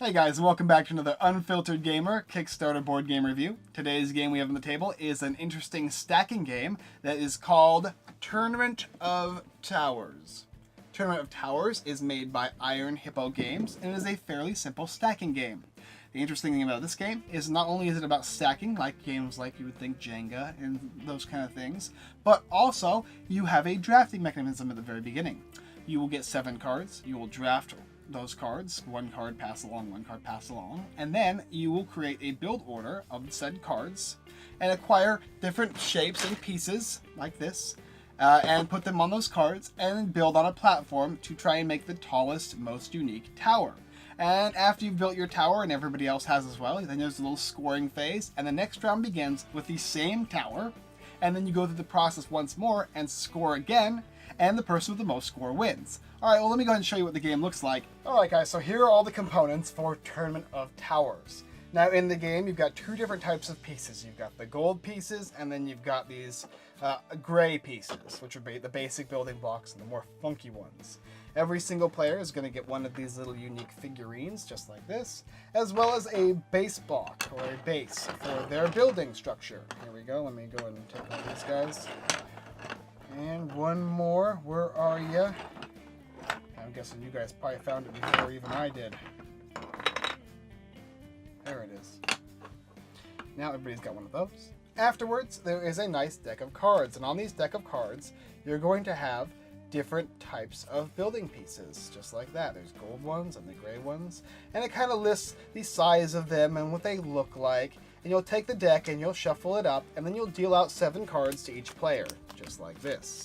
Hey guys, welcome back to another Unfiltered Gamer Kickstarter board game review. Today's game we have on the table is an interesting stacking game that is called Tournament of Towers. Tournament of Towers is made by Iron Hippo Games and it is a fairly simple stacking game. The interesting thing about this game is not only is it about stacking, like games like you would think Jenga and those kind of things, but also you have a drafting mechanism at the very beginning. You will get 7 cards, you will draft those cards, one card pass along, and then you will create a build order of said cards and acquire different shapes and pieces like this and put them on those cards and build on a platform to try and make the tallest, most unique tower. And after you've built your tower, and everybody else has as well, then there's a little scoring phase, and the next round begins with the same tower, and then you go through the process once more and score again, and the person with the most score wins. Alright, well let me go ahead and show you what the game looks like. Alright guys, so here are all the components for Tournament of Towers. Now in the game, you've got 2 different types of pieces. You've got the gold pieces, and then you've got these gray pieces, which are the basic building blocks and the more funky ones. Every single player is going to get one of these little unique figurines, just like this, as well as a base block, or a base, for their building structure. Here we go, let me go ahead and take all these guys. And one more, where are you? I'm guessing you guys probably found it before even I did. There it is. Now everybody's got one of those. Afterwards, there is a nice deck of cards, and on these deck of cards, you're going to have different types of building pieces, just like that. There's gold ones and the gray ones, and it kind of lists the size of them and what they look like, and you'll take the deck and you'll shuffle it up, and then you'll deal out 7 cards to each player, just like this.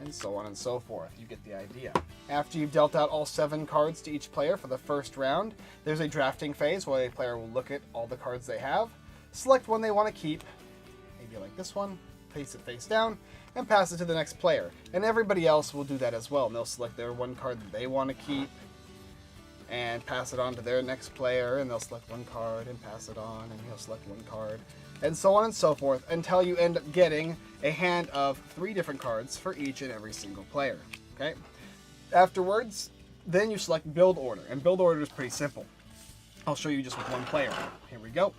And so on and so forth. You get the idea. After you've dealt out all 7 cards to each player for the first round, there's a drafting phase where a player will look at all the cards they have, select one they want to keep, maybe like this one, place it face down, and pass it to the next player. And everybody else will do that as well. And they'll select their one card that they want to keep and pass it on to their next player, and they'll select one card and pass it on, and he'll select one card, and so on and so forth until you end up getting a hand of 3 different cards for each and every single player. Okay? Afterwards, then you select build order, and build order is pretty simple. I'll show you just with one player. Here we go.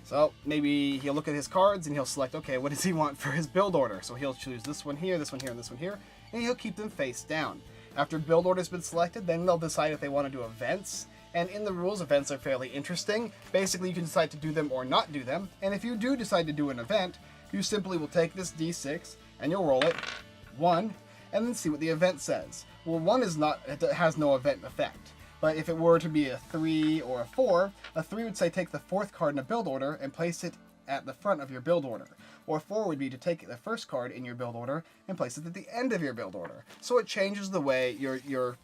So maybe he'll look at his cards and he'll select, okay, what does he want for his build order? So he'll choose this one here, this one here, and this one here, and he'll keep them face down. After build order has been selected, then they'll decide if they want to do events. And in the rules, events are fairly interesting. Basically, you can decide to do them or not do them. And if you do decide to do an event, you simply will take this D6 and you'll roll it 1, and then see what the event says. Well, 1 is not, it has no event effect. But if it were to be a 3 or a 4, a 3 would say take the 4th card in a build order and place it at the front of your build order. Or 4 would be to take the first card in your build order and place it at the end of your build order. So it changes the way your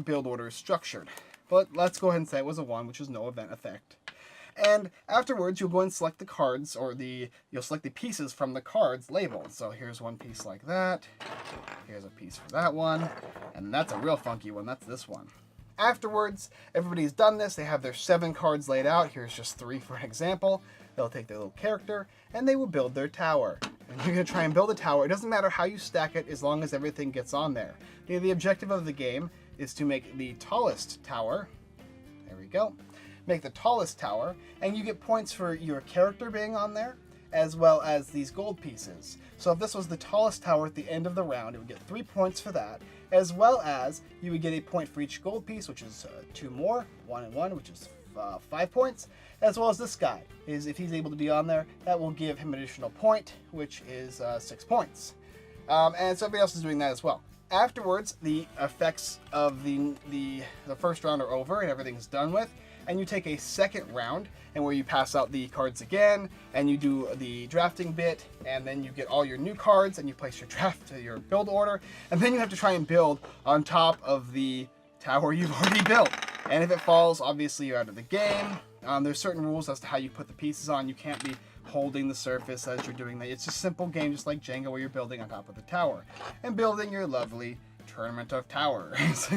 build order is structured. But let's go ahead and say it was a 1, which is no event effect. And afterwards, you'll go and select the cards, or you'll select the pieces from the cards labeled. So here's one piece like that. Here's a piece for that one. And that's a real funky one. That's this one. Afterwards, everybody's done this. They have their 7 cards laid out. Here's just 3 for an example. They'll take their little character, and they will build their tower. And you're going to try and build a tower. It doesn't matter how you stack it as long as everything gets on there. The objective of the game is to make the tallest tower. There we go. Make the tallest tower, and you get points for your character being on there, as well as these gold pieces. So if this was the tallest tower at the end of the round, it would get 3 points for that, as well as you would get a point for each gold piece, which is 2 more, 1 and 1, which is 5 points, as well as this guy. If he's able to be on there, that will give him an additional point, which is 6 points. And so everybody else is doing that as well. Afterwards, the effects of the first round are over and everything's done with, and you take a second round, and where you pass out the cards again, and you do the drafting bit, and then you get all your new cards, and you place your draft to your build order, and then you have to try and build on top of the tower you've already built. And if it falls, obviously you're out of the game. There's certain rules as to how you put the pieces on. You can't be holding the surface as you're doing that. It's a simple game, just like Jenga, where you're building on top of the tower and building your lovely Tournament of Towers.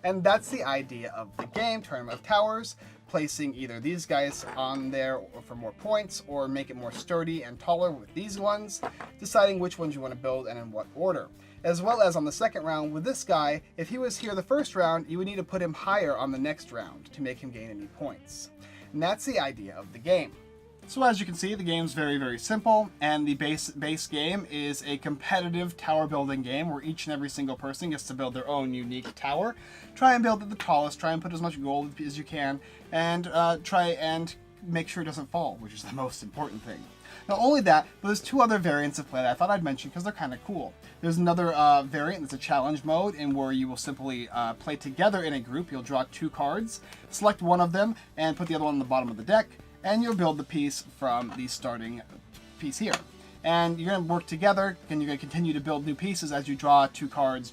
And that's the idea of the game, Tournament of Towers, placing either these guys on there for more points or make it more sturdy and taller with these ones, deciding which ones you want to build and in what order. As well as on the second round with this guy, if he was here the first round, you would need to put him higher on the next round to make him gain any points. And that's the idea of the game. So as you can see, the game's very, very simple, and the base game is a competitive tower building game where each and every single person gets to build their own unique tower. Try and build it the tallest, try and put as much gold as you can, and try and make sure it doesn't fall, which is the most important thing. Not only that, but there's two other variants of play that I thought I'd mention because they're kind of cool. There's another variant that's a challenge mode in where you will simply play together in a group. You'll draw 2 cards, select one of them, and put the other one on the bottom of the deck, and you'll build the piece from the starting piece here. And you're going to work together, and you're going to continue to build new pieces as you draw 2 cards,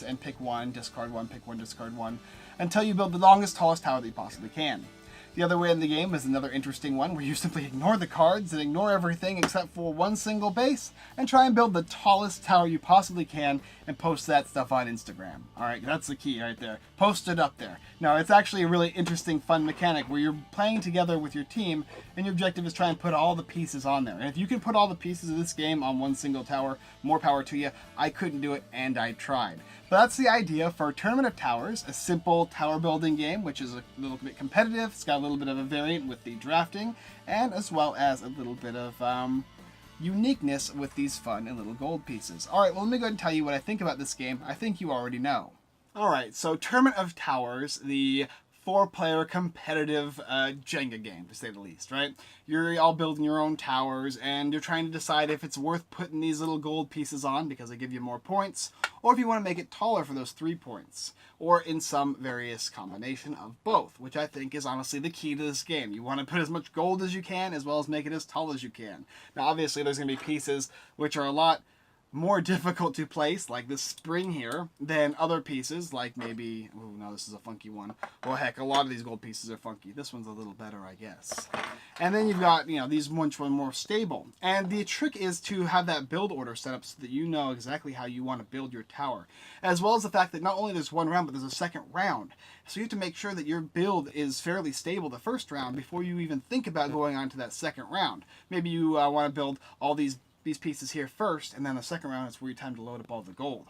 and pick one, discard one, pick one, discard one, until you build the longest, tallest tower that you possibly can. The other way in the game is another interesting one where you simply ignore the cards and ignore everything except for one single base and try and build the tallest tower you possibly can and post that stuff on Instagram. Alright, that's the key right there. Post it up there. Now, it's actually a really interesting, fun mechanic where you're playing together with your team and your objective is try and put all the pieces on there. And if you can put all the pieces of this game on one single tower, more power to you. I couldn't do it and I tried. But that's the idea for Tournament of Towers, a simple tower building game which is a little bit competitive. It's got a little bit of a variant with the drafting, and as well as a little bit of uniqueness with these fun and little gold pieces. Alright, well, let me go ahead and tell you what I think about this game. I think you already know. Alright, so Tournament of Towers, the 4-player competitive Jenga game, to say the least, right? You're all building your own towers, and you're trying to decide if it's worth putting these little gold pieces on because they give you more points, or if you want to make it taller for those 3 points, or in some various combination of both, which I think is honestly the key to this game. You want to put as much gold as you can, as well as make it as tall as you can. Now, obviously, there's going to be pieces which are a lot more difficult to place, like this spring here, than other pieces, like maybe, oh no, this is a funky one. Well, heck, a lot of these gold pieces are funky. This one's a little better, I guess. And then you've got, these much more stable. And the trick is to have that build order set up so that you know exactly how you want to build your tower. As well as the fact that not only there's one round, but there's a second round. So you have to make sure that your build is fairly stable the first round before you even think about going on to that second round. Maybe you want to build all these pieces here first, and then the second round is where you time to load up all the gold.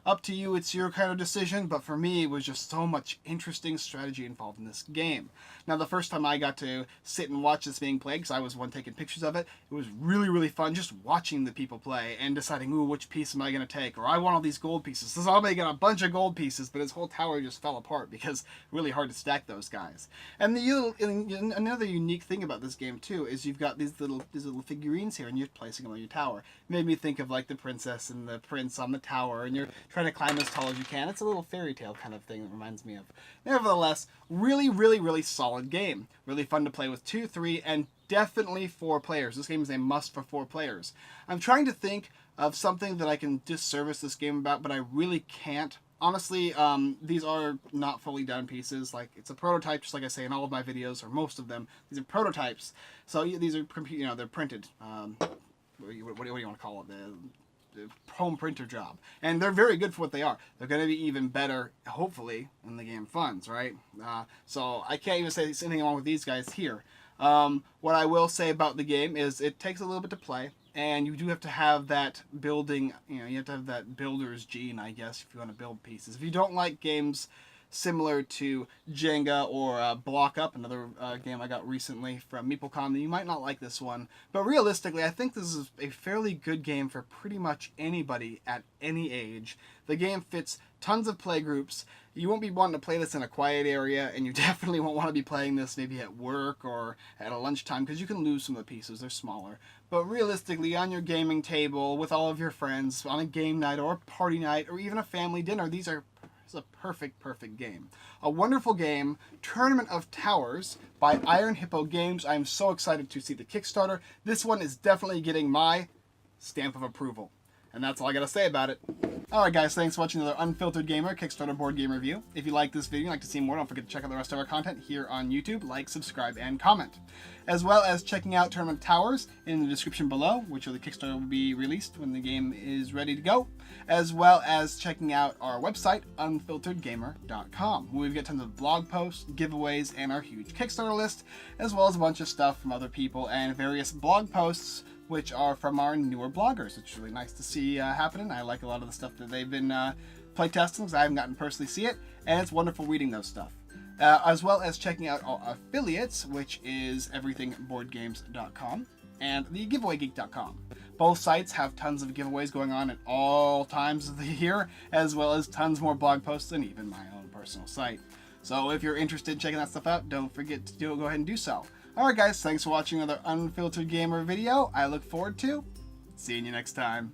Up to you, it's your kind of decision, but for me, it was just so much interesting strategy involved in this game. Now, the first time I got to sit and watch this being played, because I was one taking pictures of it, it was really, really fun just watching the people play and deciding, ooh, which piece am I going to take? Or I want all these gold pieces. So somebody got a bunch of gold pieces, but his whole tower just fell apart because really hard to stack those guys. And another unique thing about this game, too, is you've got these little figurines here, and you're placing them on your tower. It made me think of, like, the princess and the prince on the tower, and you're trying to climb as tall as you can. It's a little fairy tale kind of thing that reminds me of. Nevertheless, really, really, really solid game. Really fun to play with 2, 3, and definitely 4 players. This game is a must for 4 players. I'm trying to think of something that I can disservice this game about, but I really can't. Honestly, these are not fully done pieces. Like, it's a prototype, just like I say in all of my videos, or most of them. These are prototypes. So these are, they're printed. What do you want to call it? The home printer job, and they're very good for what they are. They're going to be even better, hopefully, when the game funds, right? So I can't even say anything wrong with these guys here. What I will say about the game is it takes a little bit to play, and you do have to have that building, you have to have that builder's gene, I guess, if you want to build pieces. If you don't like games similar to Jenga or Block Up, another game I got recently from MeepleCon, you might not like this one. But realistically, I think this is a fairly good game for pretty much anybody at any age. The game fits tons of play groups. You won't be wanting to play this in a quiet area, and you definitely won't want to be playing this maybe at work or at a lunchtime, because you can lose some of the pieces. They're smaller. But realistically, on your gaming table, with all of your friends, on a game night or a party night, or even a family dinner, it's a perfect game. A wonderful game, Tournament of Towers by Iron Hippo Games. I'm so excited to see the Kickstarter. This one is definitely getting my stamp of approval. And that's all I gotta say about it. Alright guys, thanks for watching another Unfiltered Gamer Kickstarter board game review. If you like this video and you'd like to see more, don't forget to check out the rest of our content here on YouTube. Like, subscribe, and comment. As well as checking out Tournament Towers in the description below, which the Kickstarter will be released when the game is ready to go. As well as checking out our website, unfilteredgamer.com, where we've got tons of blog posts, giveaways, and our huge Kickstarter list, as well as a bunch of stuff from other people and various blog posts which are from our newer bloggers. It's really nice to see happening. I like a lot of the stuff that they've been playtesting, because I haven't gotten to personally see it, and it's wonderful reading those stuff. As well as checking out our affiliates, which is everythingboardgames.com and thegiveawaygeek.com. Both sites have tons of giveaways going on at all times of the year, as well as tons more blog posts than even my own personal site. So if you're interested in checking that stuff out, don't forget to go ahead and do so. Alright guys, thanks for watching another Unfiltered Gamer video. I look forward to seeing you next time.